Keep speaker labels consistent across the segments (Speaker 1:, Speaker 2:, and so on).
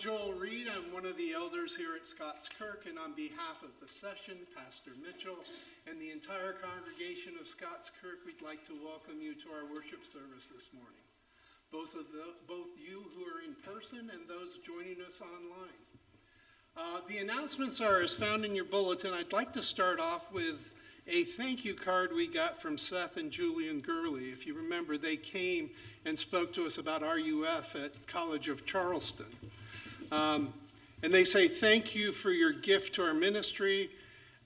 Speaker 1: Joel Reed. I'm one of the elders here at Scots Kirk, and on behalf of the session, Pastor Mitchell, and the entire congregation of Scots Kirk, we'd like to welcome you to our worship service this morning. Both you who are in person and those joining us online. The announcements are as found in your bulletin. I'd like to start off with a thank you card we got from Seth and Julian Gurley. If you remember, they came and spoke to us about RUF at College of Charleston. And they say, thank you for your gift to our ministry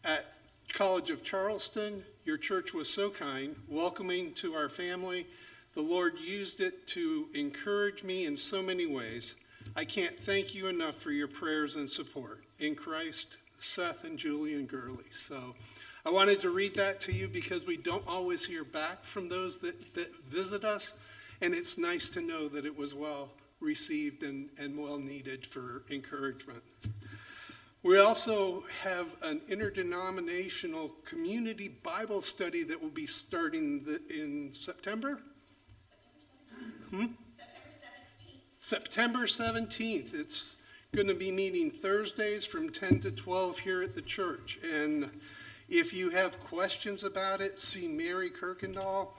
Speaker 1: at College of Charleston. Your church was so kind, welcoming to our family. The Lord used it to encourage me in so many ways. I can't thank you enough for your prayers and support. In Christ, Seth and Julian Gurley. So I wanted to read that to you because we don't always hear back from those that visit us. And it's nice to know that it was well received and well needed for encouragement. We also have an interdenominational community Bible study that will be starting in September? September 17th. It's going to be meeting Thursdays from 10 to 12 here at the church. And if you have questions about it, see Mary Kirkendall.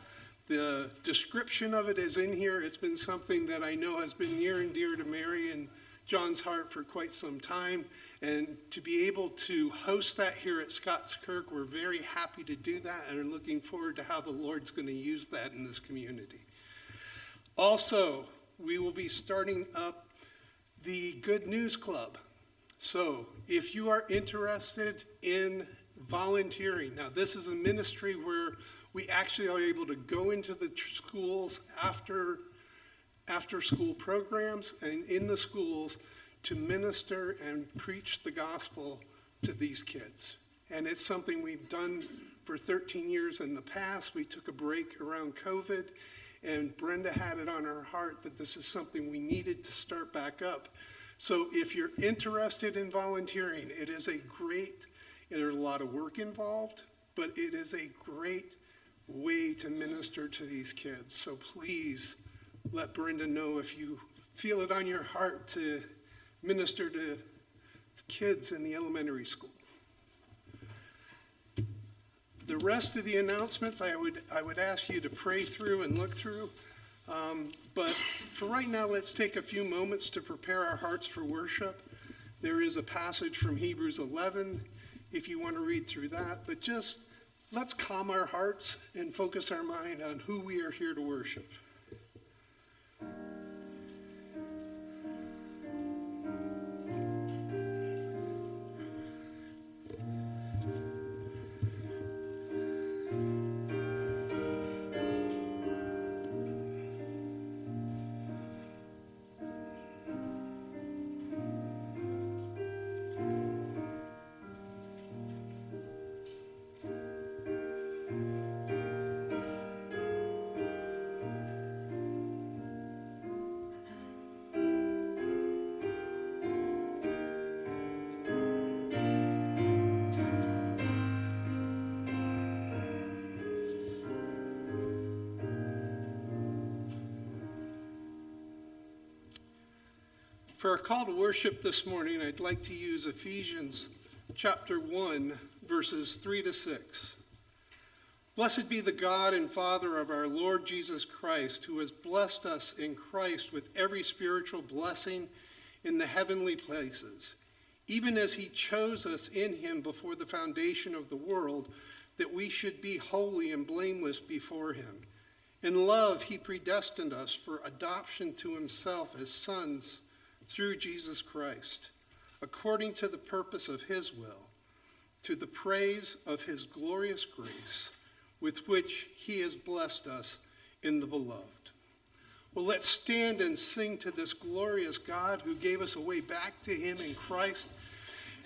Speaker 1: The description of it is in here. It's been something that I know has been near and dear to Mary and John's heart for quite some time. And to be able to host that here at Scots Kirk, we're very happy to do that and are looking forward to how the Lord's going to use that in this community. Also, we will be starting up the Good News Club. So if you are interested in volunteering, now this is a ministry where we actually are able to go into the schools after school programs and in the schools to minister and preach the gospel to these kids. And it's something we've done for 13 years in the past. We took a break around COVID, and Brenda had it on her heart that this is something we needed to start back up. So if you're interested in volunteering, there's a lot of work involved, but it is a great way to minister to these kids. So please let Brenda know if you feel it on your heart to minister to kids in the elementary school. The rest of the announcements I would ask you to pray through and look through. But for right now, let's take a few moments to prepare our hearts for worship. There is a passage from Hebrews 11 if you want to read through that, but just let's calm our hearts and focus our mind on who we are here to worship. For our call to worship this morning, I'd like to use Ephesians chapter 1, verses 3 to 6. Blessed be the God and Father of our Lord Jesus Christ, who has blessed us in Christ with every spiritual blessing in the heavenly places, even as he chose us in him before the foundation of the world, that we should be holy and blameless before him. In love, he predestined us for adoption to himself as sons through Jesus Christ, according to the purpose of his will, to the praise of his glorious grace, with which he has blessed us in the beloved. Well, let's stand and sing to this glorious God who gave us a way back to him in Christ.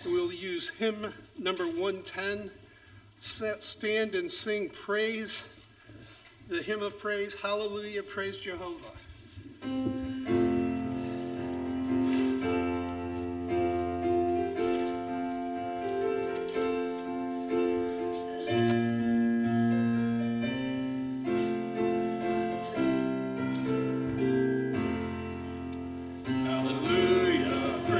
Speaker 1: And we'll use hymn number 110, stand and sing praise, the hymn of praise, hallelujah, praise Jehovah.
Speaker 2: Hallelujah.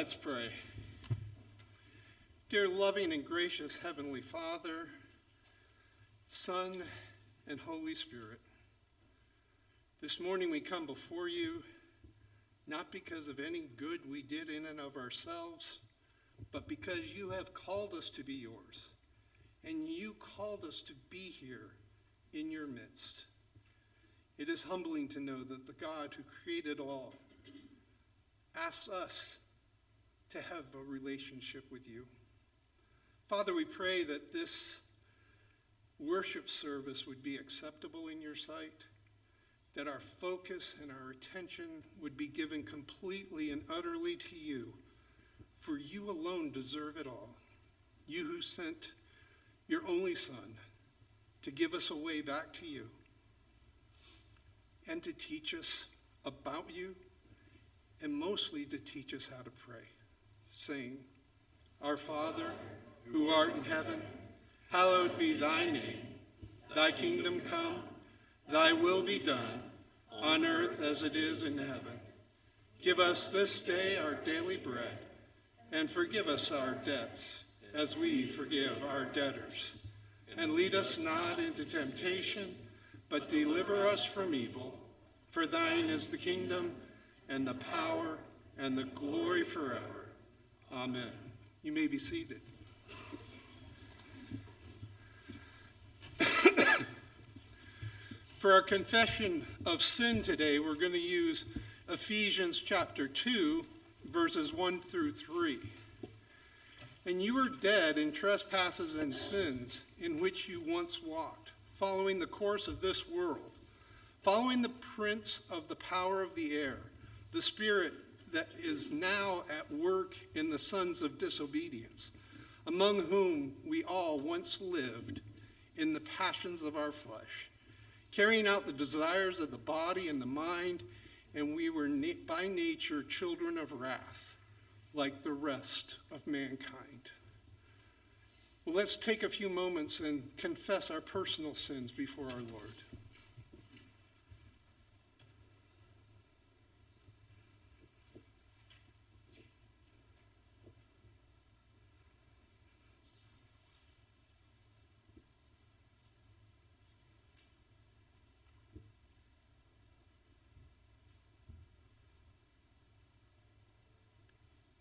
Speaker 1: Let's pray. Dear loving and gracious Heavenly Father, Son, and Holy Spirit, this morning we come before you not because of any good we did in and of ourselves, but because you have called us to be yours, and you called us to be here in your midst. It is humbling to know that the God who created all asks us to have a relationship with you. Father, we pray that this worship service would be acceptable in your sight, that our focus and our attention would be given completely and utterly to you, for you alone deserve it all. You who sent your only Son to give us a way back to you and to teach us about you, and mostly to teach us how to pray, saying, Our Father, who art in heaven, hallowed be thy name. Thy kingdom come, thy will be done, on earth as it is in heaven. Give us this day our daily bread, and forgive us our debts, as we forgive our debtors. And lead us not into temptation, but deliver us from evil. For thine is the kingdom, and the power, and the glory forever. Amen. You may be seated. For our confession of sin today, we're going to use Ephesians chapter 2, verses 1 through 3. And you were dead in trespasses and sins in which you once walked, following the course of this world, following the prince of the power of the air, the spirit that is now at work in the sons of disobedience, among whom we all once lived in the passions of our flesh, carrying out the desires of the body and the mind, and we were by nature children of wrath, like the rest of mankind. Well, let's take a few moments and confess our personal sins before our Lord.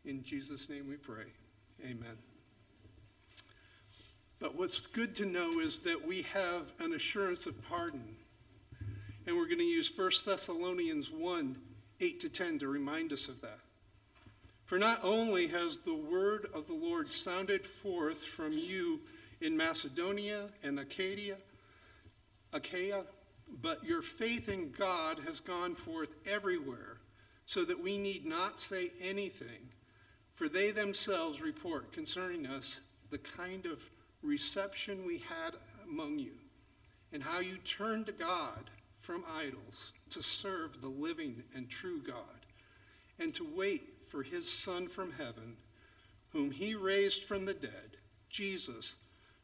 Speaker 1: In Jesus' name we pray. Amen. But what's good to know is that we have an assurance of pardon. And we're going to use 1 Thessalonians 1, 8-10 to remind us of that. For not only has the word of the Lord sounded forth from you in Macedonia and Achaia, but your faith in God has gone forth everywhere, so that we need not say anything. For they themselves report concerning us the kind of reception we had among you, and how you turned to God from idols to serve the living and true God, and to wait for his Son from heaven, whom he raised from the dead, Jesus,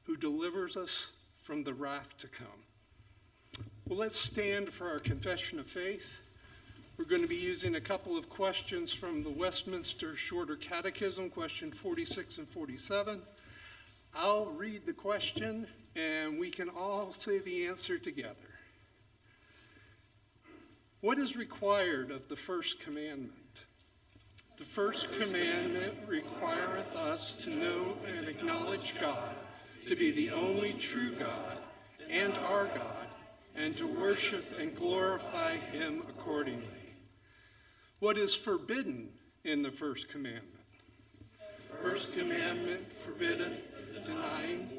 Speaker 1: who delivers us from the wrath to come. Well, let's stand for our confession of faith. We're going to be using a couple of questions from the Westminster Shorter Catechism, question 46 and 47. I'll read the question, and we can all say the answer together. What is required of the first commandment? The first commandment requireth us to know and acknowledge God to be the only true God and our God, and to worship and glorify him accordingly. What is forbidden in the first commandment? First commandment forbiddeth denying,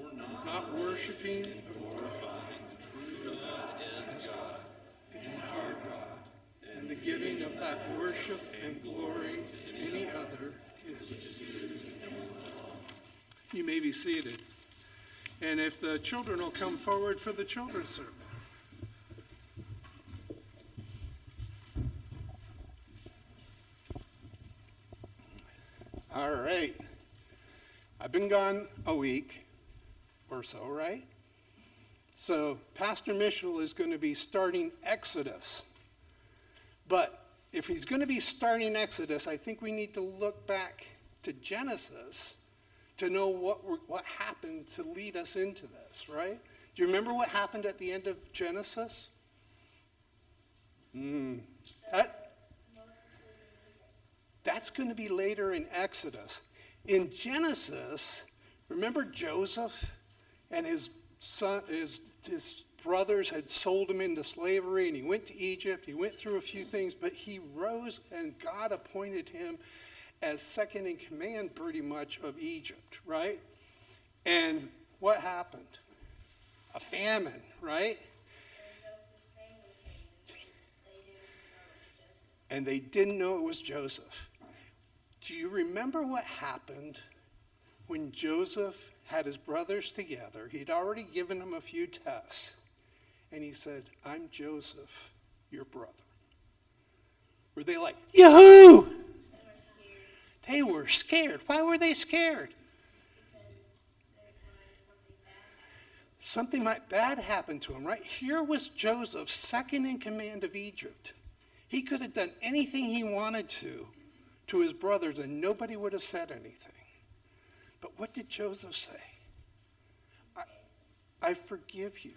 Speaker 1: not worshiping, or glorifying the true God as God and our God, and the giving of that worship and glory to any other is due. You may be seated. And if the children will come forward for the children's service. All right. I've been gone a week or so, right? So Pastor Mitchell is going to be starting Exodus. But if he's going to be starting Exodus, I think we need to look back to Genesis to know what happened to lead us into this, right? Do you remember what happened at the end of Genesis? That's going to be later in Exodus. In Genesis, remember Joseph and his brothers had sold him into slavery, and he went to Egypt. He went through a few things, but he rose, and God appointed him as second in command, pretty much, of Egypt, right? And what happened? A famine, right? And they didn't know it was Joseph. Do you remember what happened when Joseph had his brothers together? He'd already given them a few tests. And he said, I'm Joseph, your brother. Were they like, Yahoo! They were scared. Why were they scared?
Speaker 2: Because they wanted
Speaker 1: Something bad happened to him, right? Here was Joseph, second in command of Egypt. He could have done anything he wanted to his brothers, and nobody would have said anything. But what did Joseph say? I forgive you.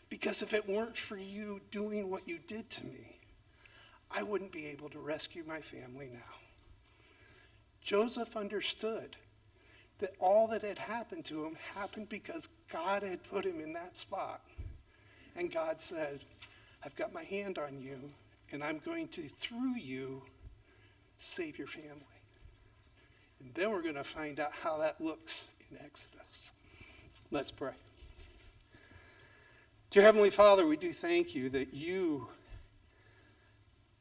Speaker 1: Because if it weren't for you doing what you did to me, I wouldn't be able to rescue my family now. Joseph understood that all that had happened to him happened because God had put him in that spot. And God said, I've got my hand on you, and I'm going to, through you, save your family. And then we're going to find out how that looks in Exodus. Let's pray. Dear Heavenly Father, we do thank you that you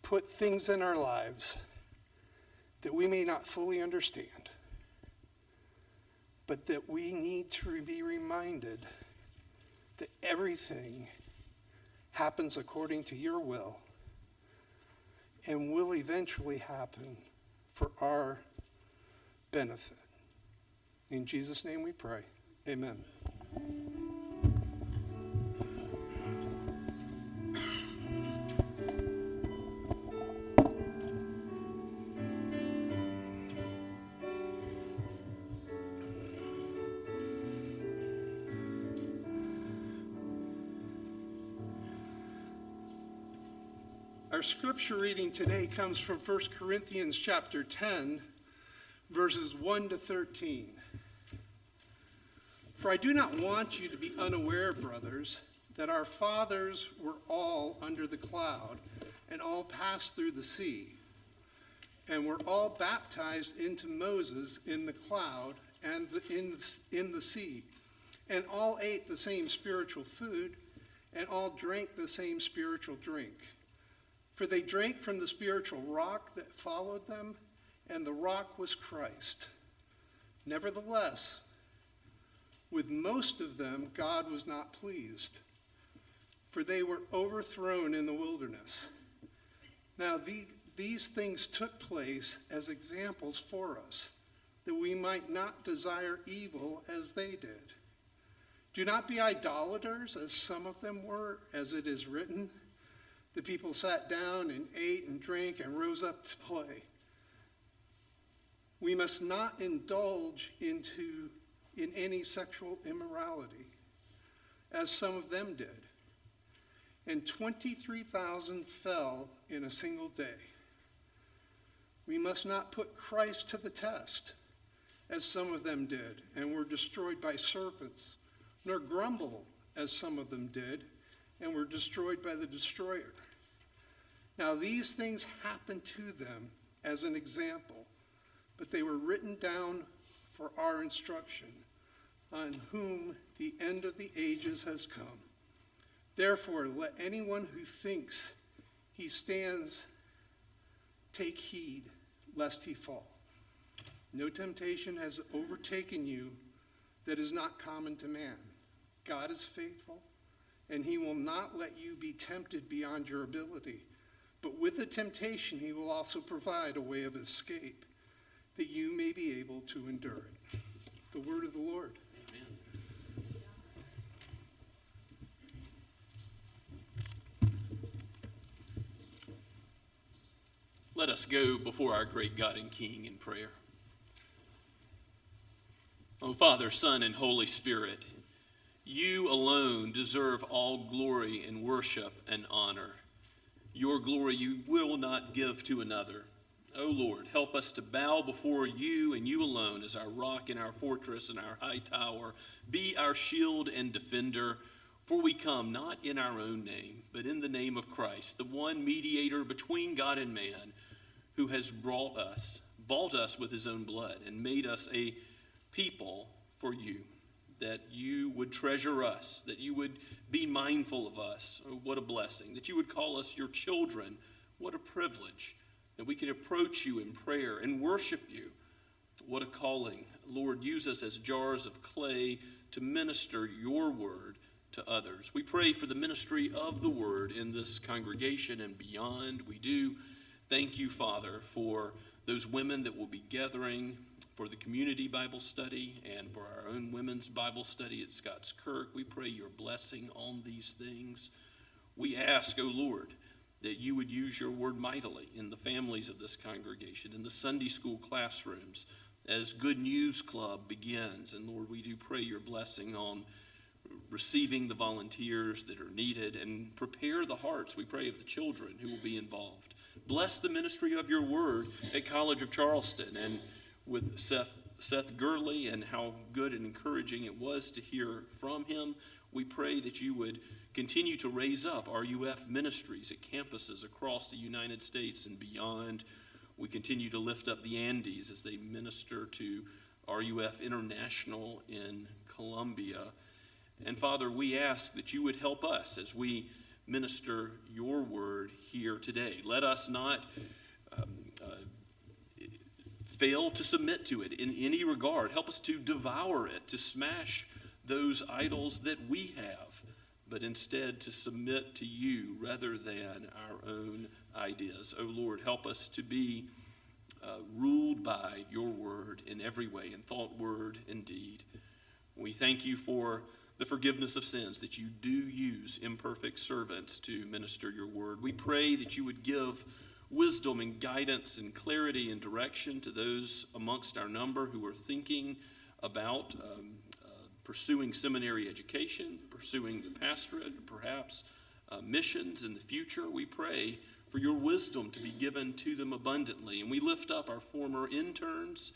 Speaker 1: put things in our lives that we may not fully understand, but that we need to be reminded that everything happens according to your will and will eventually happen for our benefit. In Jesus' name we pray. Amen. Our scripture reading today comes from 1 Corinthians chapter 10, verses 1 to 13. For I do not want you to be unaware, brothers, that our fathers were all under the cloud and all passed through the sea, and were all baptized into Moses in the cloud and in the sea, and all ate the same spiritual food, and all drank the same spiritual drink. For they drank from the spiritual rock that followed them, and the rock was Christ. Nevertheless, with most of them God was not pleased, for they were overthrown in the wilderness. Now these things took place as examples for us, that we might not desire evil as they did. Do not be idolaters, as some of them were, as it is written, the people sat down and ate and drank and rose up to play. We must not indulge in any sexual immorality, as some of them did. And 23,000 fell in a single day. We must not put Christ to the test, as some of them did, and were destroyed by serpents, nor grumble, as some of them did, and were destroyed by the destroyer. Now these things happened to them as an example, but they were written down for our instruction, on whom the end of the ages has come. Therefore, let anyone who thinks he stands take heed, lest he fall. No temptation has overtaken you that is not common to man. God is faithful, and he will not let you be tempted beyond your ability. But with the temptation, he will also provide a way of escape, that you may be able to endure it. The word of the Lord.
Speaker 3: us go before our great God and King in prayer. O Father, Son, and Holy Spirit, you alone deserve all glory and worship and honor. Your glory you will not give to another. O Lord, help us to bow before you and you alone as our rock and our fortress and our high tower. Be our shield and defender, for we come not in our own name, but in the name of Christ, the one mediator between God and man, who has bought us with his own blood, and made us a people for you, that you would treasure us, that you would be mindful of us. Oh, what a blessing. That you would call us your children. What a privilege. That we can approach you in prayer and worship you. What a calling. Lord, use us as jars of clay to minister your word to others. We pray for the ministry of the word in this congregation and beyond. We do thank you, Father, for those women that will be gathering for the community Bible study and for our own women's Bible study at Scots Kirk. We pray your blessing on these things. We ask, O Lord, that you would use your word mightily in the families of this congregation, in the Sunday school classrooms, as Good News Club begins. And Lord, we do pray your blessing on receiving the volunteers that are needed, and prepare the hearts, we pray, of the children who will be involved. Bless the ministry of your word at College of Charleston, and with Seth Gurley, and how good and encouraging it was to hear from him. We pray that you would continue to raise up RUF ministries at campuses across the United States and beyond. We continue to lift up the Andes as they minister to RUF International in Colombia. And Father, we ask that you would help us as we minister your word here today. Let us not fail to submit to it in any regard. Help us to devour it, to smash those idols that we have, but instead to submit to you rather than our own ideas. Oh Lord, help us to be ruled by your word in every way, in thought, word, and deed. We thank you for the forgiveness of sins, that you do use imperfect servants to minister your word. We pray that you would give wisdom and guidance and clarity and direction to those amongst our number who are thinking about pursuing seminary education, pursuing the pastorate, perhaps missions in the future. We pray for your wisdom to be given to them abundantly. And we lift up our former interns,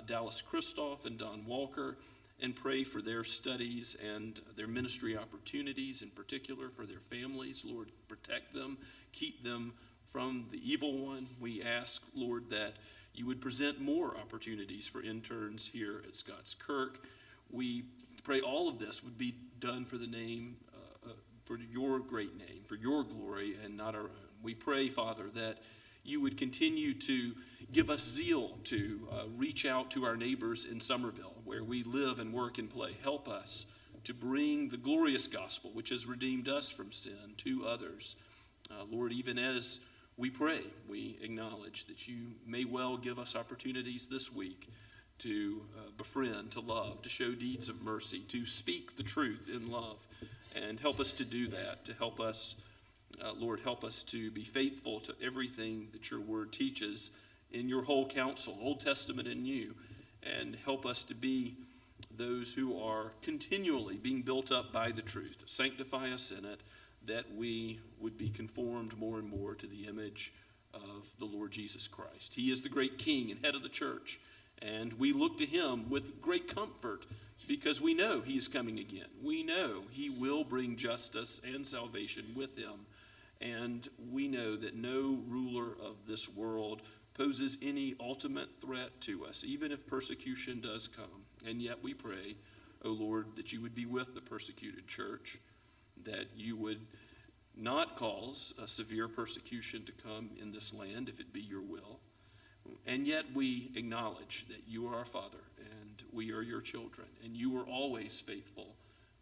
Speaker 3: Dallas Christoph and Don Walker, and pray for their studies and their ministry opportunities, in particular for their families. Lord, protect them, keep them from the evil one. We ask, Lord, that you would present more opportunities for interns here at Scots Kirk. We pray all of this would be done for the name, for your great name, for your glory, and not our own. We pray, Father, that you would continue to give us zeal to reach out to our neighbors in Somerville, where we live and work and play. Help us to bring the glorious gospel, which has redeemed us from sin, to others. Lord, even as we pray, we acknowledge that you may well give us opportunities this week to befriend, to love, to show deeds of mercy, to speak the truth in love, and help us to do that, to help us, Lord, help us to be faithful to everything that your word teaches in your whole counsel, Old Testament and New, and help us to be those who are continually being built up by the truth. Sanctify us in it, that we would be conformed more and more to the image of the Lord Jesus Christ. He is the great King and head of the church, and we look to him with great comfort because we know he is coming again. We know he will bring justice and salvation with him, and we know that no ruler of this world poses any ultimate threat to us, even if persecution does come. And yet we pray, O Lord, that you would be with the persecuted church, that you would not cause a severe persecution to come in this land if it be your will. And yet we acknowledge that you are our Father and we are your children, and you are always faithful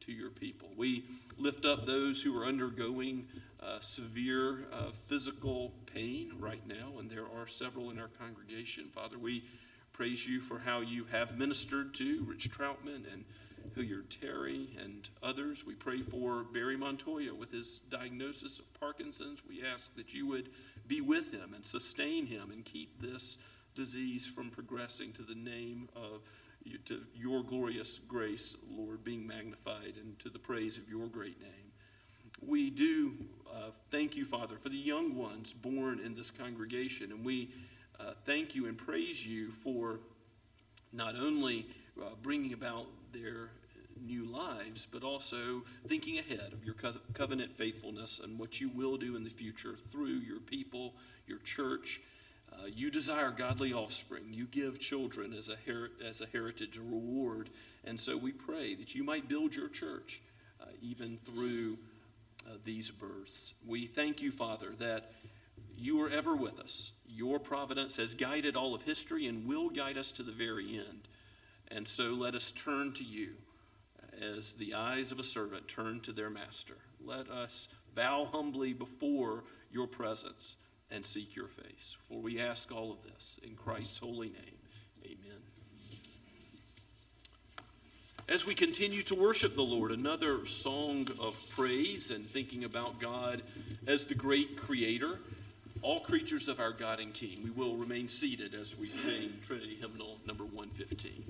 Speaker 3: to your people. We lift up those who are undergoing severe physical pain right now, and there are several in our congregation. Father, we praise you for how you have ministered to Rich Troutman and Hilliard Terry and others. We pray for Barry Montoya with his diagnosis of Parkinson's. We ask that you would be with him and sustain him and keep this disease from progressing to the name of, to your glorious grace, Lord, being magnified and to the praise of your great name. We do thank you, Father, for the young ones born in this congregation, and we thank you and praise you for not only bringing about their new lives, but also thinking ahead of your covenant faithfulness and what you will do in the future through your people, your church. You desire godly offspring. You give children as a heritage, a reward. And so we pray that you might build your church even through these births. We thank you, Father, that you are ever with us. Your providence has guided all of history and will guide us to the very end. And so let us turn to you as the eyes of a servant turn to their master. Let us bow humbly before your presence and seek your face. For we ask all of this in Christ's holy name. Amen. As we continue to worship the Lord, another song of praise and thinking about God as the great creator, all creatures of our God and King. We will remain seated as we sing Trinity Hymnal number 115.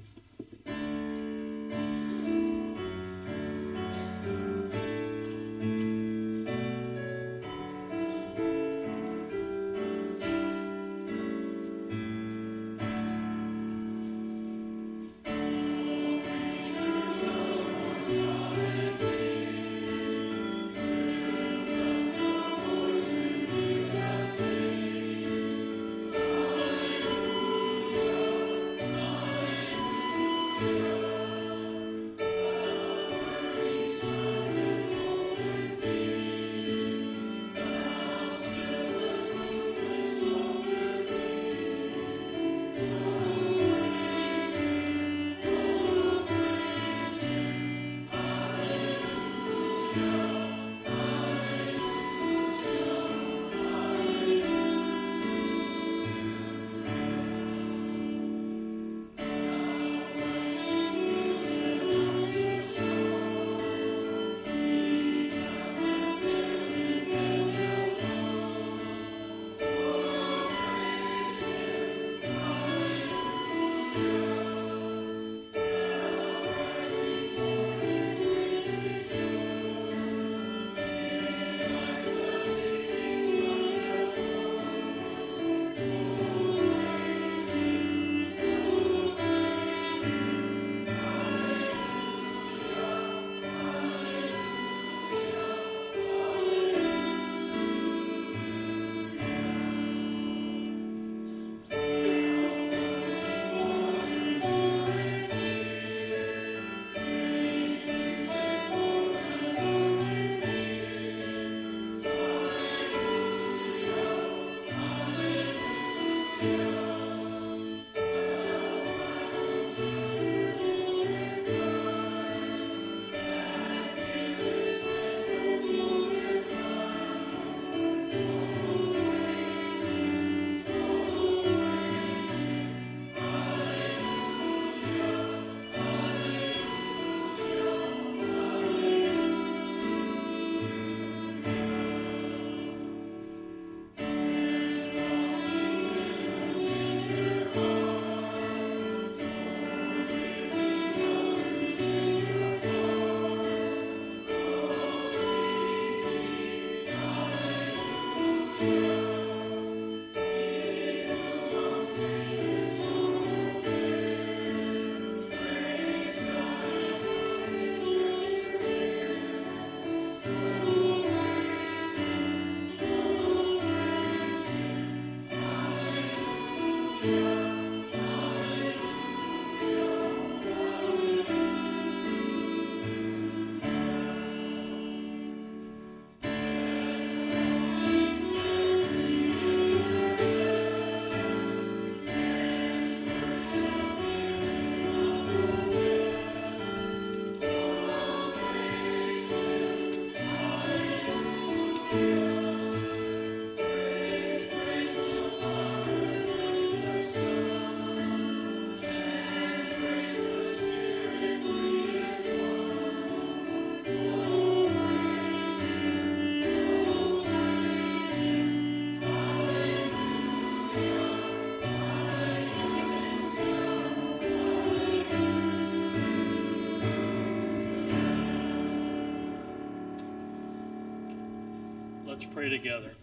Speaker 4: Let's pray together.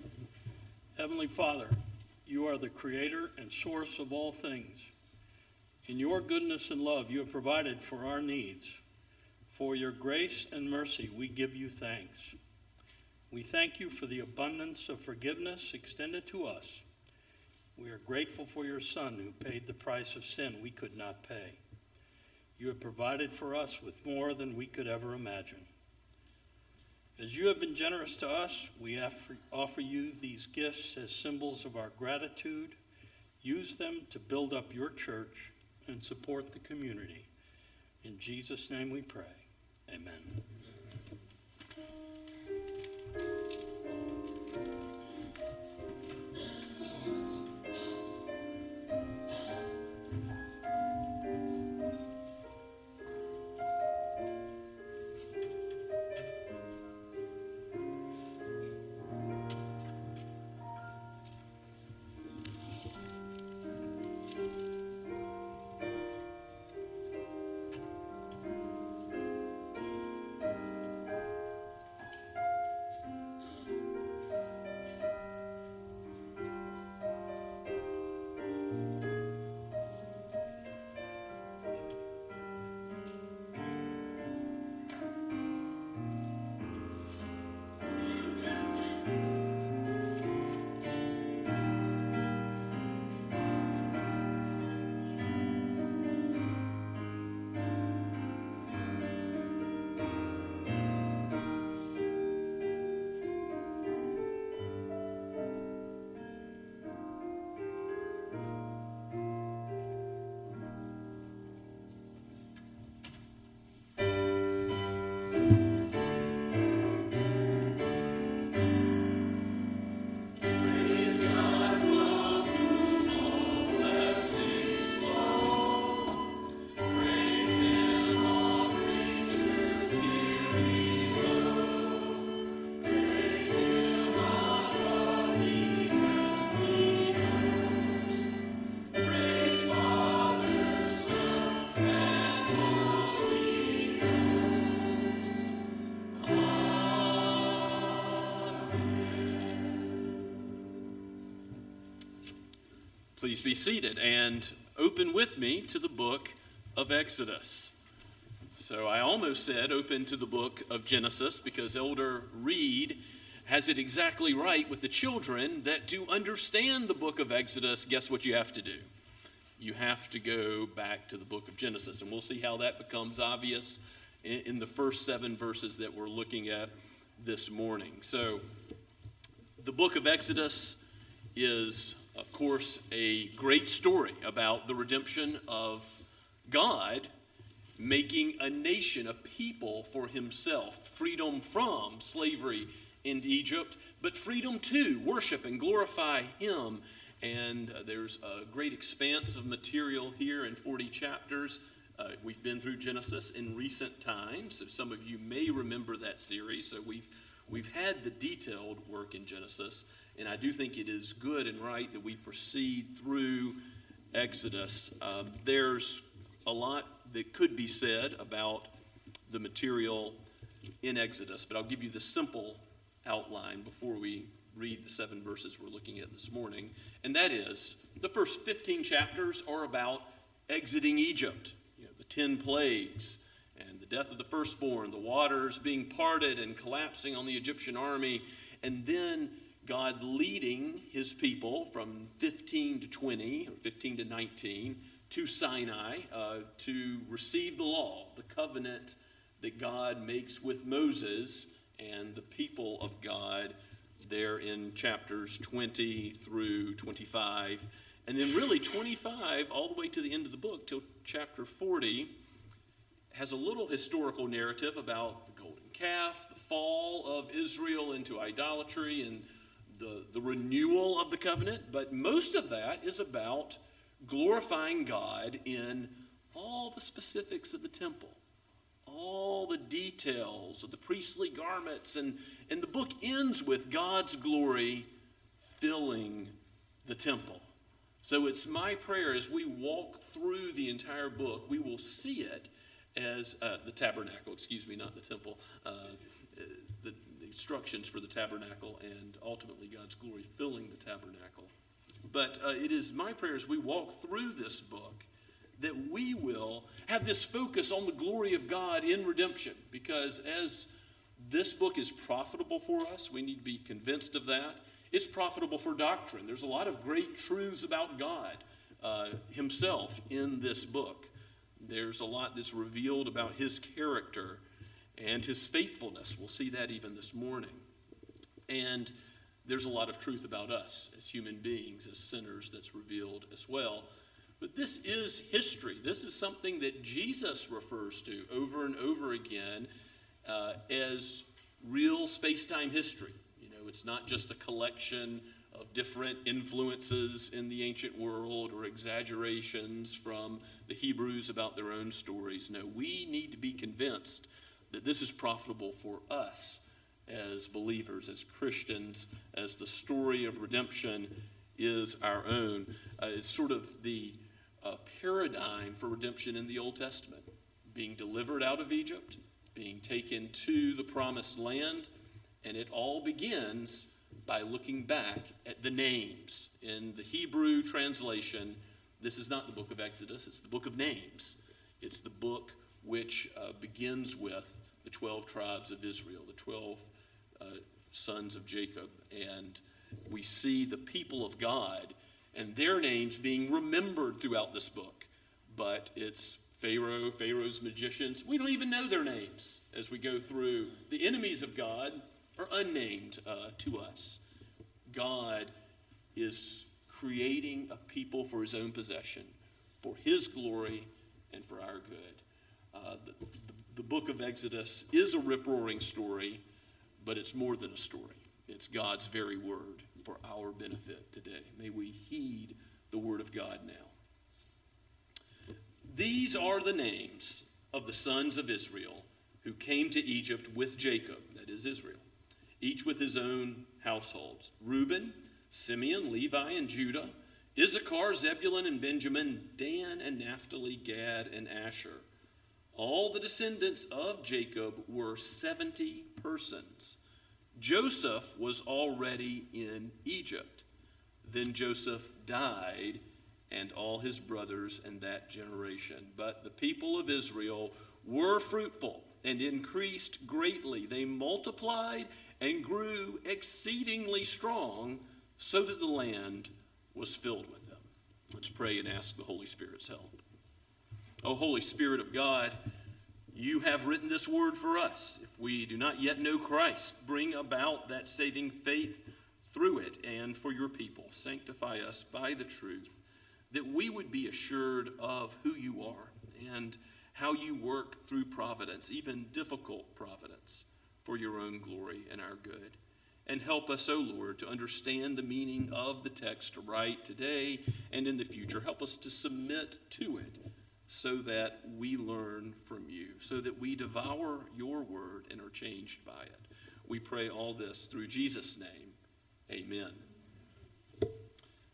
Speaker 4: Heavenly Father, you are the creator and source of all things. In your goodness and love, you have provided for our needs. For your grace and mercy, we give you thanks. We thank you for the abundance of forgiveness extended to us. We are grateful for your Son who paid the price of sin we could not pay. You have provided for us with more than we could ever imagine. As you have been generous to us, we offer you these gifts as symbols of our gratitude. Use them to build up your church and support the community. In Jesus' name we pray. Amen.
Speaker 3: Please be seated and open with me to the book of Exodus. So I almost said open to the book of Genesis because Elder Reed has it exactly right with the children that to understand the book of Exodus, guess what you have to do? You have to go back to the book of Genesis. And we'll see how that becomes obvious in the first 7 verses that we're looking at this morning. So the book of Exodus is, of course, a great story about the redemption of God making a nation, a people for himself, freedom from slavery in Egypt, but freedom to worship and glorify him. And there's a great expanse of material here in 40 chapters. We've been through Genesis in recent times, so some of you may remember that series. So we've had the detailed work in Genesis. And I do think it is good and right that we proceed through Exodus. There's a lot that could be said about the material in Exodus, but I'll give you the simple outline before we read the 7 verses we're looking at this morning. And that is, the first 15 chapters are about exiting Egypt, the 10 plagues, and the death of the firstborn, the waters being parted and collapsing on the Egyptian army, and then God leading his people from 15 to 20, or 15 to 19, to Sinai to receive the law, the covenant that God makes with Moses and the people of God there in chapters 20 through 25. And then really 25 all the way to the end of the book till chapter 40 has a little historical narrative about the golden calf, the fall of Israel into idolatry, and the renewal of the covenant, but most of that is about glorifying God in all the specifics of the temple, all the details of the priestly garments, and the book ends with God's glory filling the temple. So it's my prayer as we walk through the entire book, we will see it as the tabernacle, not the temple, instructions for the tabernacle and ultimately God's glory filling the tabernacle. But it is my prayer as we walk through this book that we will have this focus on the glory of God in redemption, because as this book is profitable for us, we need to be convinced of that. It's profitable for doctrine. There's a lot of great truths about God himself in this book. There's a lot that's revealed about his character and his faithfulness. We'll see that even this morning. And there's a lot of truth about us as human beings, as sinners, that's revealed as well. But this is history. This is something that Jesus refers to over and over again as real space-time history. You know, it's not just a collection of different influences in the ancient world or exaggerations from the Hebrews about their own stories. No, we need to be convinced that this is profitable for us as believers, as Christians, as the story of redemption is our own. It's sort of the paradigm for redemption in the Old Testament. Being delivered out of Egypt, being taken to the promised land, and it all begins by looking back at the names. In the Hebrew translation, this is not the book of Exodus, it's the book of names. It's the book which begins with the 12 tribes of Israel, the 12 sons of Jacob. And we see the people of God and their names being remembered throughout this book. But it's Pharaoh, Pharaoh's magicians. We don't even know their names as we go through. The enemies of God are unnamed to us. God is creating a people for his own possession, for his glory and for our good. The book of Exodus is a rip-roaring story, but it's more than a story. It's God's very word for our benefit today. May we heed the word of God now. These are the names of the sons of Israel who came to Egypt with Jacob, that is Israel, each with his own households: Reuben, Simeon, Levi, and Judah, Issachar, Zebulun, and Benjamin, Dan and Naphtali, Gad, and Asher. All the descendants of Jacob were 70 persons. Joseph was already in Egypt. Then Joseph died, and all his brothers and that generation. But the people of Israel were fruitful and increased greatly. They multiplied and grew exceedingly strong, so that the land was filled with them. Let's pray and ask the Holy Spirit's help. O Holy Spirit of God, you have written this word for us. If we do not yet know Christ, bring about that saving faith through it, and for your people, sanctify us by the truth, that we would be assured of who you are and how you work through providence, even difficult providence, for your own glory and our good. And help us, O Lord, to understand the meaning of the text right today and in the future. Help us to submit to it so that we learn from you, so that we devour your word and are changed by it. We pray all this through Jesus' name. Amen.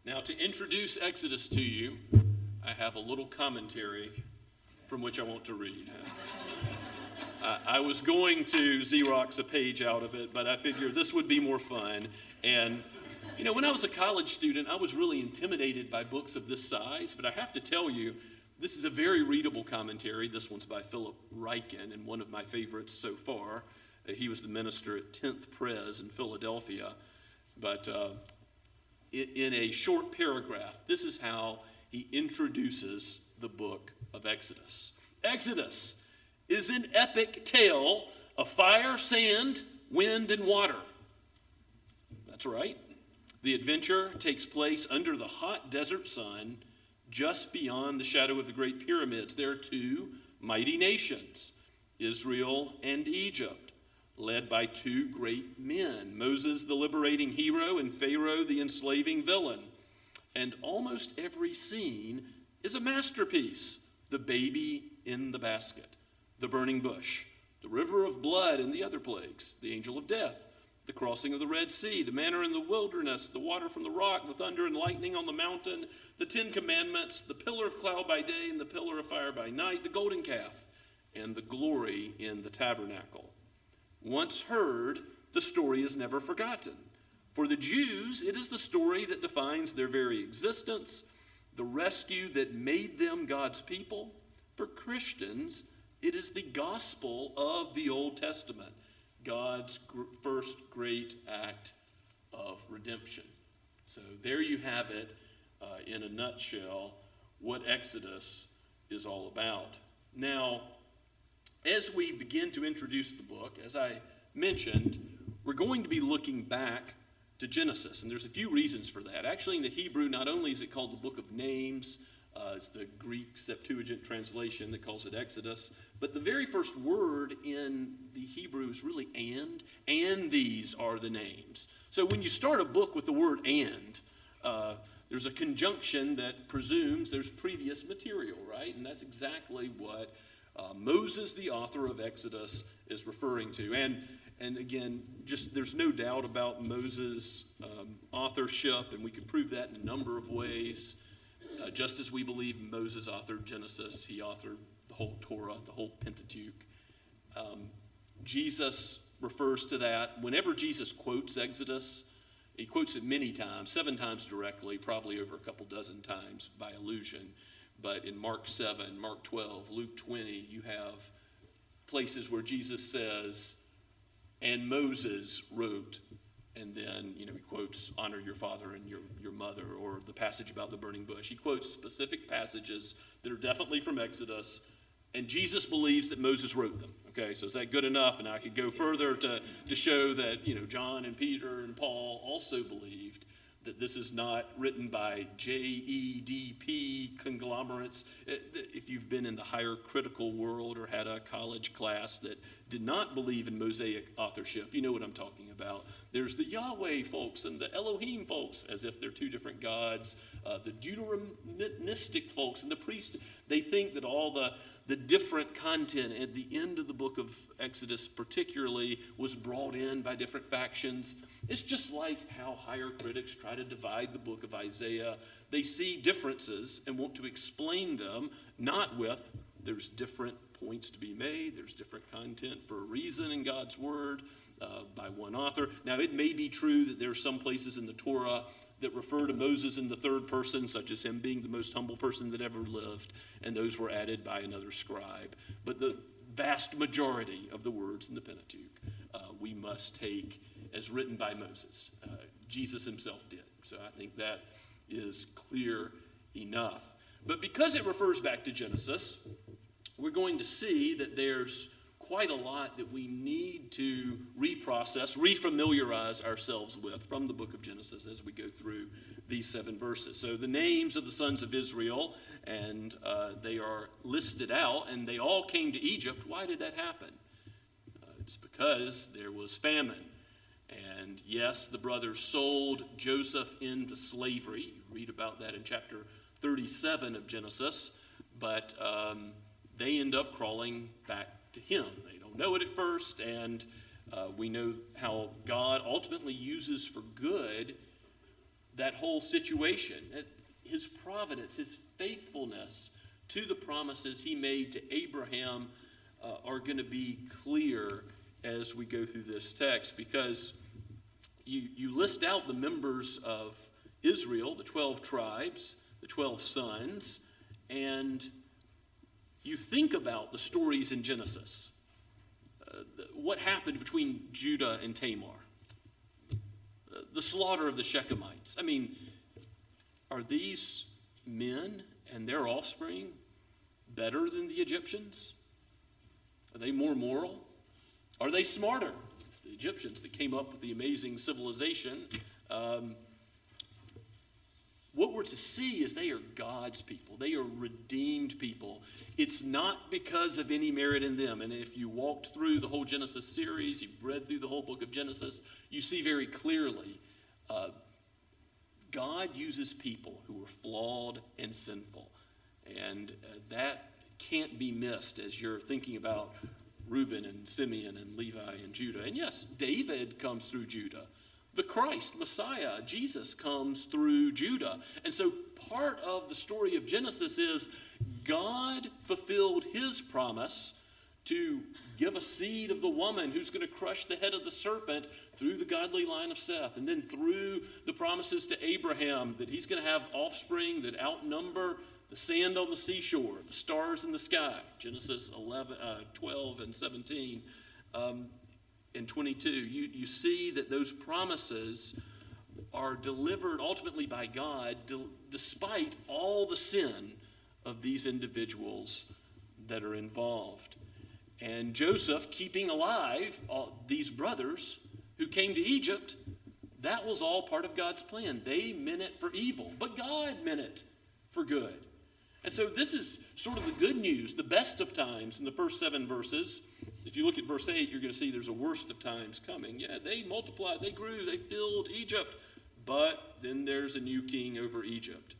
Speaker 3: Now, to introduce Exodus to you, I have a little commentary from which I want to read. I was going to Xerox a page out of it, but I figured this would be more fun. And, you know, when I was a college student, I was really intimidated by books of this size, but I have to tell you, this is a very readable commentary. This one's by Philip Ryken, and one of my favorites so far. He was the minister at 10th Pres in Philadelphia. But in a short paragraph, this is how he introduces the book of Exodus. Exodus is an epic tale of fire, sand, wind, and water. That's right. The adventure takes place under the hot desert sun, just beyond the shadow of the Great Pyramids. There are two mighty nations, Israel and Egypt, led by two great men, Moses, the liberating hero, and Pharaoh, the enslaving villain. And almost every scene is a masterpiece. The baby in the basket, the burning bush, the river of blood and the other plagues, the angel of death, the crossing of the Red Sea, the manna in the wilderness, the water from the rock, the thunder and lightning on the mountain, the 10 Commandments, the pillar of cloud by day and the pillar of fire by night, the golden calf, and the glory in the tabernacle. Once heard, the story is never forgotten. For the Jews, it is the story that defines their very existence, the rescue that made them God's people. For Christians, it is the gospel of the Old Testament, God's first great act of redemption. So there you have it, in a nutshell, what Exodus is all about. Now, as we begin to introduce the book, as I mentioned, we're going to be looking back to Genesis, and there's a few reasons for that. Actually, in the Hebrew, not only is it called the Book of Names, it's the Greek Septuagint translation that calls it Exodus, but the very first word in the Hebrew is really and these are the names. So when you start a book with the word and, there's a conjunction that presumes there's previous material, right? And that's exactly what Moses, the author of Exodus, is referring to. And again, just there's no doubt about Moses' authorship, and we can prove that in a number of ways. Just as we believe Moses authored Genesis, he authored the whole Torah, the whole Pentateuch. Jesus refers to that. Whenever Jesus quotes Exodus, he quotes it many times, 7 times directly, probably over a couple dozen times by allusion. But in Mark 7, Mark 12, Luke 20, you have places where Jesus says, and Moses wrote, and then, he quotes, honor your father and your mother, or the passage about the burning bush. He quotes specific passages that are definitely from Exodus, and Jesus believes that Moses wrote them. Okay, so is that good enough? And I could go further to show that, John and Peter and Paul also believed that this is not written by JEDP conglomerates. If you've been in the higher critical world or had a college class that did not believe in Mosaic authorship, you know what I'm talking about. There's the Yahweh folks and the Elohim folks, as if they're 2 different gods. The Deuteronomistic folks and the priests, they think that all the different content at the end of the book of Exodus particularly was brought in by different factions. It's just like how higher critics try to divide the book of Isaiah. They see differences and want to explain them, not with there's different points to be made, there's different content for a reason in God's word by one author. Now, it may be true that there are some places in the Torah that refer to Moses in the third person, such as him being the most humble person that ever lived, and those were added by another scribe. But the vast majority of the words in the Pentateuch we must take as written by Moses. Jesus himself did. So I think that is clear enough. But because it refers back to Genesis, we're going to see that there's quite a lot that we need to reprocess, refamiliarize ourselves with from the book of Genesis as we go through these 7 verses. So the names of the sons of Israel, and they are listed out, and they all came to Egypt. Why did that happen? It's because there was famine. And yes, the brothers sold Joseph into slavery. You read about that in chapter 37 of Genesis. But they end up crawling back to him. They don't know it at first, and we know how God ultimately uses for good that whole situation. His providence, his faithfulness to the promises he made to Abraham are going to be clear as we go through this text, because you list out the members of Israel, the 12 tribes, the 12 sons, and you think about the stories in Genesis. What happened between Judah and Tamar? The slaughter of the Shechemites. I mean, are these men and their offspring better than the Egyptians? Are they more moral? Are they smarter? It's the Egyptians that came up with the amazing civilization. What we're to see is they are God's people. They are redeemed people. It's not because of any merit in them. And if you walked through the whole Genesis series, you've read through the whole book of Genesis, you see very clearly God uses people who are flawed and sinful. And that can't be missed as you're thinking about Reuben and Simeon and Levi and Judah. And yes, David comes through Judah. The Christ, Messiah, Jesus, comes through Judah. And so part of the story of Genesis is God fulfilled his promise to give a seed of the woman who's going to crush the head of the serpent through the godly line of Seth, and then through the promises to Abraham that he's going to have offspring that outnumber the sand on the seashore, the stars in the sky, Genesis 12 and 17 and 22. You see that those promises are delivered ultimately by God despite all the sin of these individuals that are involved. And Joseph keeping alive these brothers who came to Egypt, that was all part of God's plan. They meant it for evil, but God meant it for good. And so this is sort of the good news, the best of times in the first 7 verses. If you look at verse 8, you're going to see there's a worst of times coming. Yeah, they multiplied, they grew, they filled Egypt. But then there's a new king over Egypt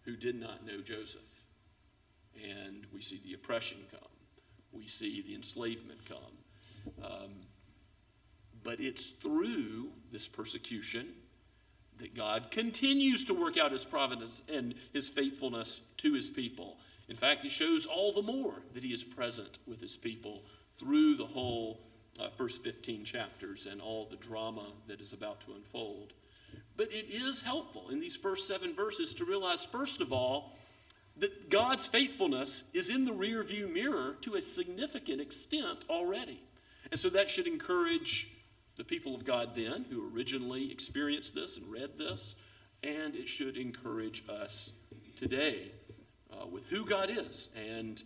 Speaker 3: who did not know Joseph. And we see the oppression come. We see the enslavement come. But it's through this persecution that God continues to work out his providence and his faithfulness to his people. In fact, it shows all the more that he is present with his people through the whole first 15 chapters and all the drama that is about to unfold. But it is helpful in these first 7 verses to realize, first of all, that God's faithfulness is in the rearview mirror to a significant extent already. And so that should encourage the people of God then, who originally experienced this and read this, and it should encourage us today with who God is and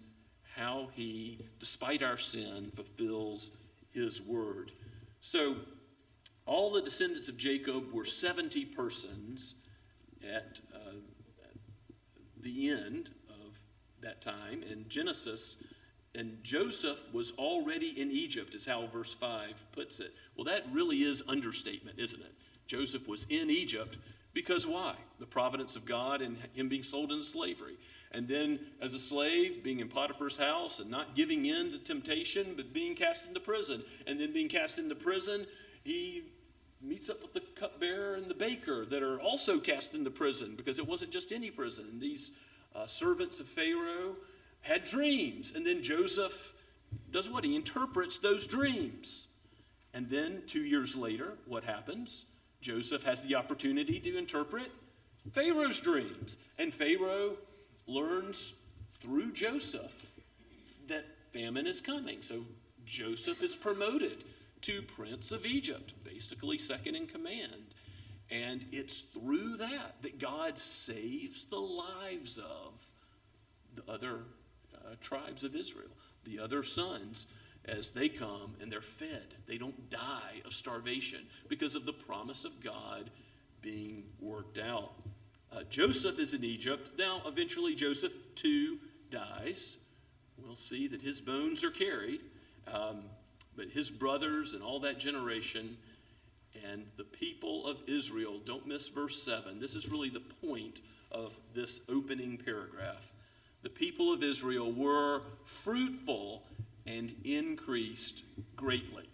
Speaker 3: how he, despite our sin, fulfills his word. So all the descendants of Jacob were 70 persons at the end of that time in Genesis, and Joseph was already in Egypt, is how verse 5 puts it. Well, that really is understatement, isn't it? Joseph was in Egypt because why? The providence of God and him being sold into slavery. And then as a slave, being in Potiphar's house and not giving in to temptation, but being cast into prison. And then being cast into prison, he meets up with the cupbearer and the baker that are also cast into prison, because it wasn't just any prison. These servants of Pharaoh had dreams, and then Joseph does what? He interprets those dreams. And then 2 years later, what happens? Joseph has the opportunity to interpret Pharaoh's dreams, and Pharaoh learns through Joseph that famine is coming. So Joseph is promoted to Prince of Egypt, basically second in command. And it's through that God saves the lives of the other tribes of Israel, the other sons, as they come and they're fed. They don't die of starvation because of the promise of God being worked out. Joseph is in Egypt. Now, eventually, Joseph, too, dies. We'll see that his bones are carried. But his brothers and all that generation and the people of Israel, don't miss verse 7. This is really the point of this opening paragraph. The people of Israel were fruitful and increased greatly.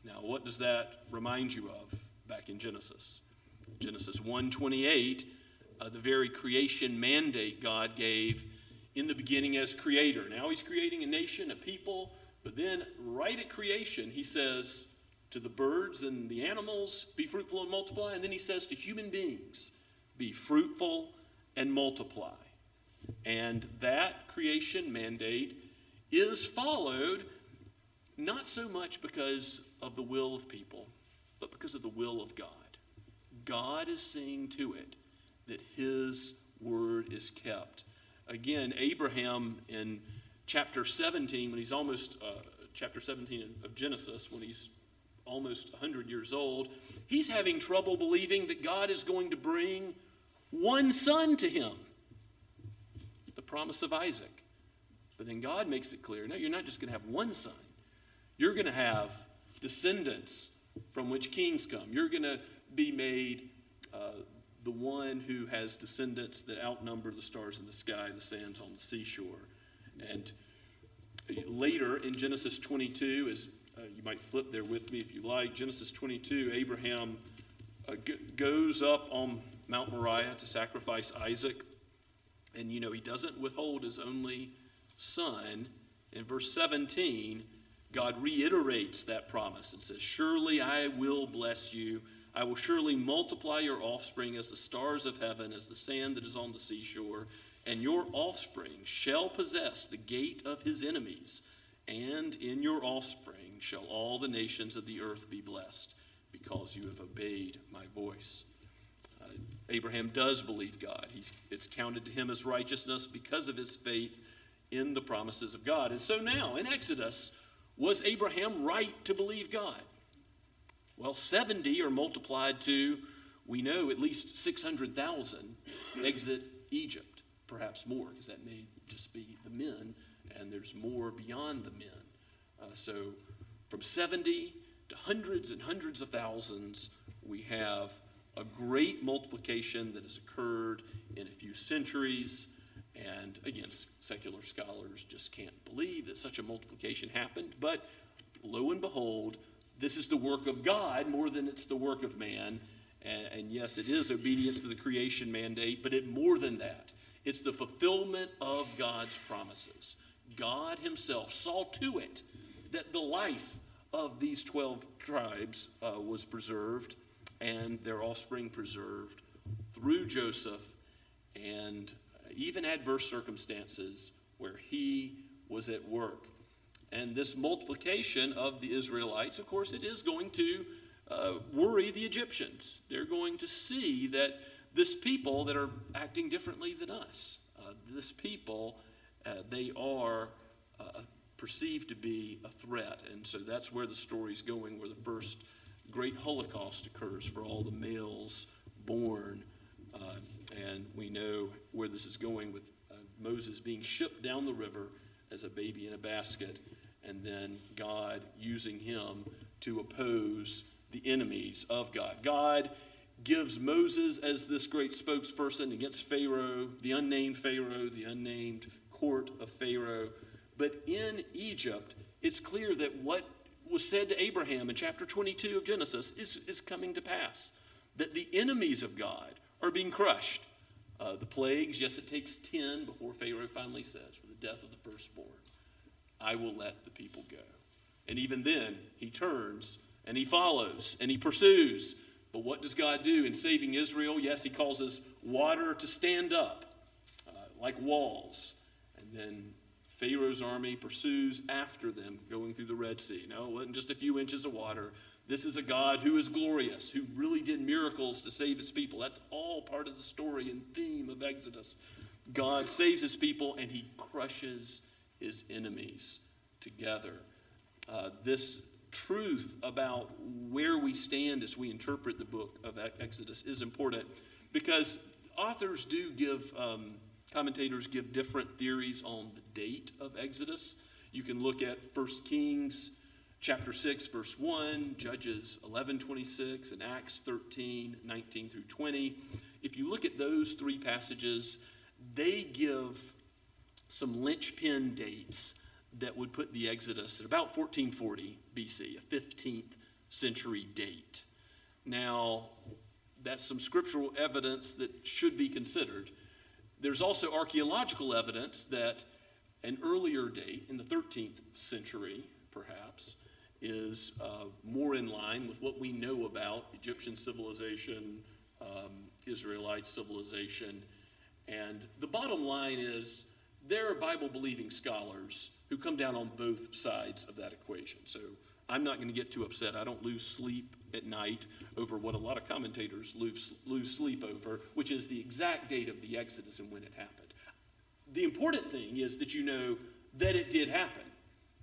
Speaker 3: Now, what does that remind you of back in Genesis? Genesis 1:28, the very creation mandate God gave in the beginning as creator. Now he's creating a nation, a people, but then right at creation, he says to the birds and the animals, be fruitful and multiply. And then he says to human beings, be fruitful and multiply. And that creation mandate is followed not so much because of the will of people, but because of the will of God. God is seeing to it that his word is kept. Again, Abraham in chapter 17, when he's almost, chapter 17 of Genesis, when he's almost 100 years old, he's having trouble believing that God is going to bring one son to him. The promise of Isaac. But then God makes it clear, no, you're not just going to have one son. You're going to have descendants from which kings come. You're going to be made the one who has descendants that outnumber the stars in the sky, the sands on the seashore. And later in Genesis 22, as you might flip there with me if you like, Genesis 22, Abraham goes up on Mount Moriah to sacrifice Isaac. And, he doesn't withhold his only son. In verse 17, God reiterates that promise and says, "Surely I will bless you. I will surely multiply your offspring as the stars of heaven, as the sand that is on the seashore. And your offspring shall possess the gate of his enemies. And in your offspring shall all the nations of the earth be blessed, because you have obeyed my voice." Abraham does believe God. It's counted to him as righteousness because of his faith in the promises of God. And so now, in Exodus, was Abraham right to believe God? Well, 70 are multiplied to, we know, at least 600,000 exit Egypt. Perhaps more, because that may just be the men, and there's more beyond the men. So from 70 to hundreds and hundreds of thousands, we have a great multiplication that has occurred in a few centuries. And again, secular scholars just can't believe that such a multiplication happened. But lo and behold, this is the work of God more than it's the work of man. And yes, it is obedience to the creation mandate, but more than that, it's the fulfillment of God's promises. God himself saw to it that the life of these 12 tribes was preserved, and their offspring preserved through Joseph, and even adverse circumstances where he was at work. And this multiplication of the Israelites, of course, it is going to worry the Egyptians. They're going to see that this people that are acting differently than us, this people, they are perceived to be a threat. And so that's where the story's going, where the first great Holocaust occurs for all the males born. And we know where this is going with Moses being shipped down the river as a baby in a basket, and then God using him to oppose the enemies of God. God gives Moses as this great spokesperson against Pharaoh, the unnamed court of Pharaoh. But in Egypt, it's clear that what was said to Abraham in chapter 22 of Genesis is coming to pass, that the enemies of God are being crushed. The plagues, yes, it takes 10 before Pharaoh finally says, for the death of the firstborn, I will let the people go. And even then, he turns and he follows and he pursues. But what does God do in saving Israel? Yes, he causes water to stand up like walls. And then Pharaoh's army pursues after them, going through the Red Sea. No, it wasn't just a few inches of water. This is a God who is glorious, who really did miracles to save his people. That's all part of the story and theme of Exodus. God saves his people and he crushes his enemies together. This truth about where we stand as we interpret the book of Exodus is important, because authors do give, commentators give different theories on the date of Exodus. You can look at 1 Kings chapter 6, verse 1, Judges 11:26, and Acts 13:19 through 20. If you look at those three passages, they give some linchpin dates that would put the Exodus at about 1440 BC, a 15th century date. Now, that's some scriptural evidence that should be considered. There's also archaeological evidence that an earlier date, in the 13th century, perhaps, is more in line with what we know about Egyptian civilization, Israelite civilization. And the bottom line is, there are Bible-believing scholars who come down on both sides of that equation. So I'm not going to get too upset. I don't lose sleep at night over what a lot of commentators lose sleep over, which is the exact date of the Exodus and when it happened. The important thing is that you know that it did happen,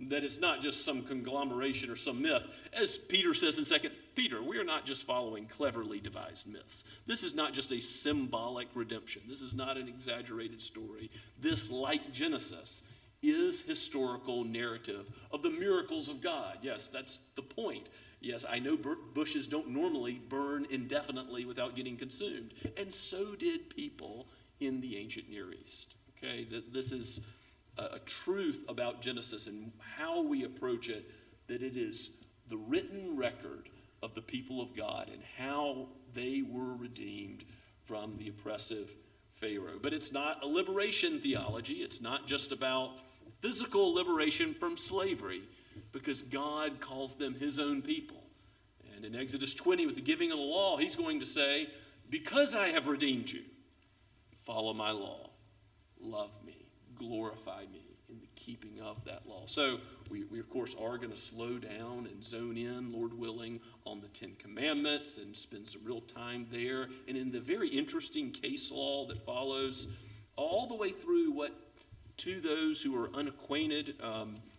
Speaker 3: that it's not just some conglomeration or some myth. As Peter says in 2 Peter, we are not just following cleverly devised myths. This is not just a symbolic redemption. This is not an exaggerated story. This, like Genesis, is historical narrative of the miracles of God. Yes, that's the point. Yes, I know bushes don't normally burn indefinitely without getting consumed, and so did people in the ancient Near East. Okay, this is a truth about Genesis and how we approach it, that it is the written record of the people of God and how they were redeemed from the oppressive Pharaoh. But it's not a liberation theology. It's not just about physical liberation from slavery, because God calls them his own people. And in Exodus 20, with the giving of the law, he's going to say, because I have redeemed you, follow my law, love me, glorify me in the keeping of that law. So we of course, are going to slow down and zone in, Lord willing, on the Ten Commandments and spend some real time there. And in the very interesting case law that follows, all the way through what, to those who are unacquainted,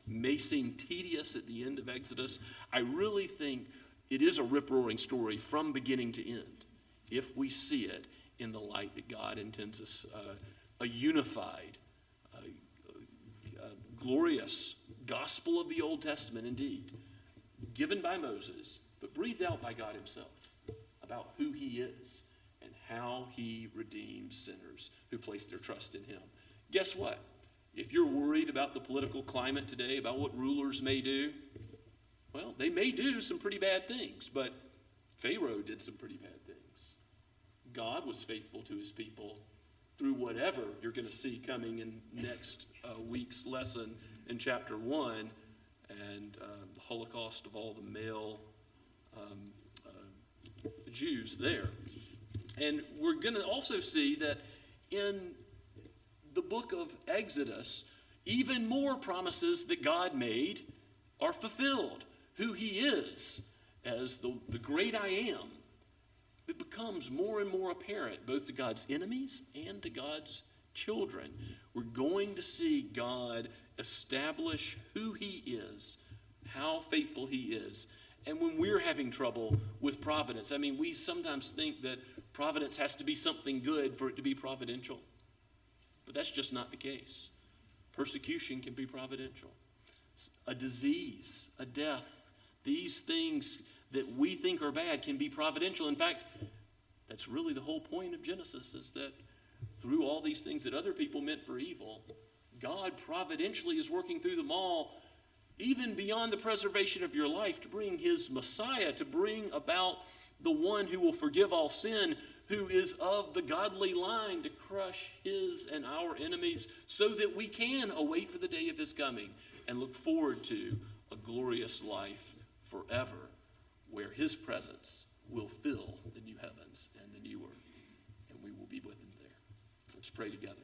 Speaker 3: may seem tedious at the end of Exodus, I really think it is a rip-roaring story from beginning to end, if we see it in the light that God intends us, a unified, glorious gospel of the Old Testament indeed, given by Moses, but breathed out by God himself, about who he is and how he redeems sinners who place their trust in him. Guess what? If you're worried about the political climate today, about what rulers may do, well, they may do some pretty bad things, but Pharaoh did some pretty bad things. God was faithful to his people through whatever you're going to see coming in next week's lesson in chapter 1, and the Holocaust of all the male Jews there. And we're going to also see that in the book of Exodus, even more promises that God made are fulfilled. Who he is as the great I am, it becomes more and more apparent both to God's enemies and to God's children. We're going to see God establish who he is, how faithful he is. And when we're having trouble with providence, I mean, we sometimes think that providence has to be something good for it to be providential. But that's just not the case. Persecution can be providential. A disease, a death, these things that we think are bad can be providential. In fact, that's really the whole point of Genesis, is that through all these things that other people meant for evil, God providentially is working through them all, even beyond the preservation of your life, to bring his Messiah, to bring about the one who will forgive all sin, who is of the godly line, to crush his and our enemies, so that we can await for the day of his coming and look forward to a glorious life forever, where his presence will fill the new heavens and the new earth, and we will be with him there. Let's pray together.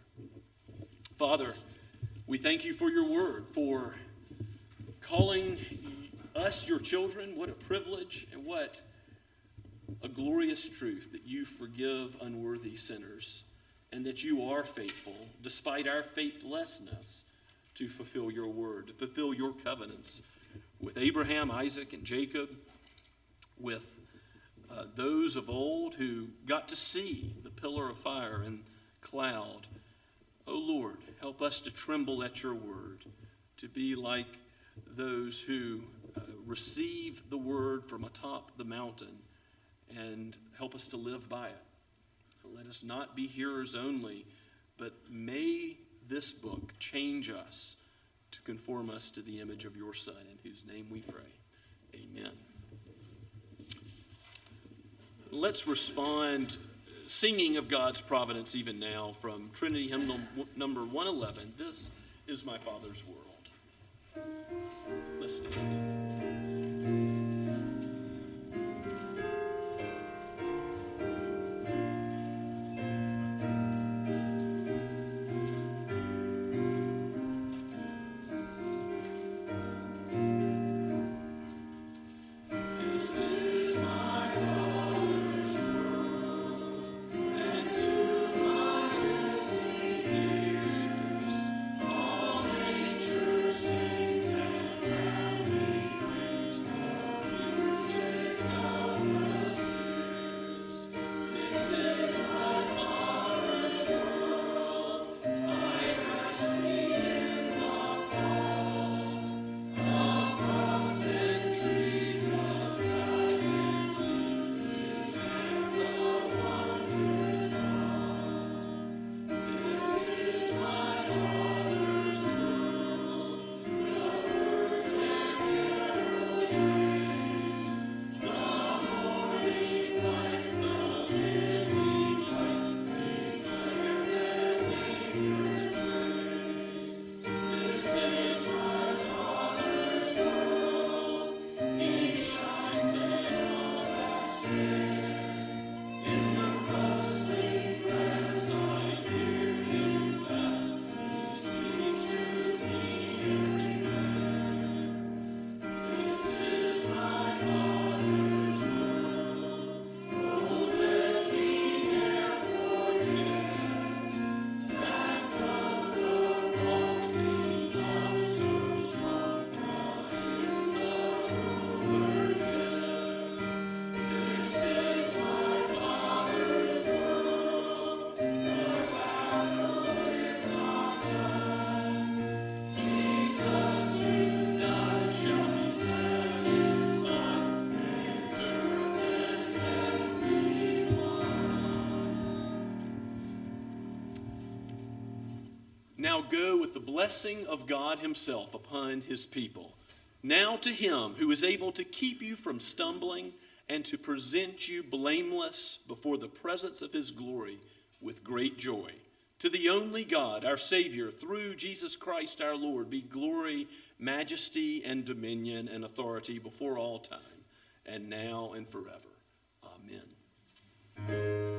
Speaker 3: Father, we thank you for your word, for calling us your children. What a privilege and what a glorious truth that you forgive unworthy sinners, and that you are faithful, despite our faithlessness, to fulfill your word, to fulfill your covenants with Abraham, Isaac, and Jacob, with those of old who got to see the pillar of fire and cloud. Oh Lord, help us to tremble at your word, to be like those who receive the word from atop the mountain, and help us to live by it. Let us not be hearers only, but may this book change us to conform us to the image of your Son, in whose name we pray. Amen. Let's respond singing of God's providence even now from Trinity Hymn number 111, This is My Father's World. Let's stand.
Speaker 5: All nature sings and round me
Speaker 3: go with the blessing of God himself upon his people. Now to him who is able to keep you from stumbling and to present you blameless before the presence of his glory with great joy. To the only God, our Savior, through Jesus Christ our Lord, be glory, majesty, and dominion and authority before all time, and now and forever. Amen.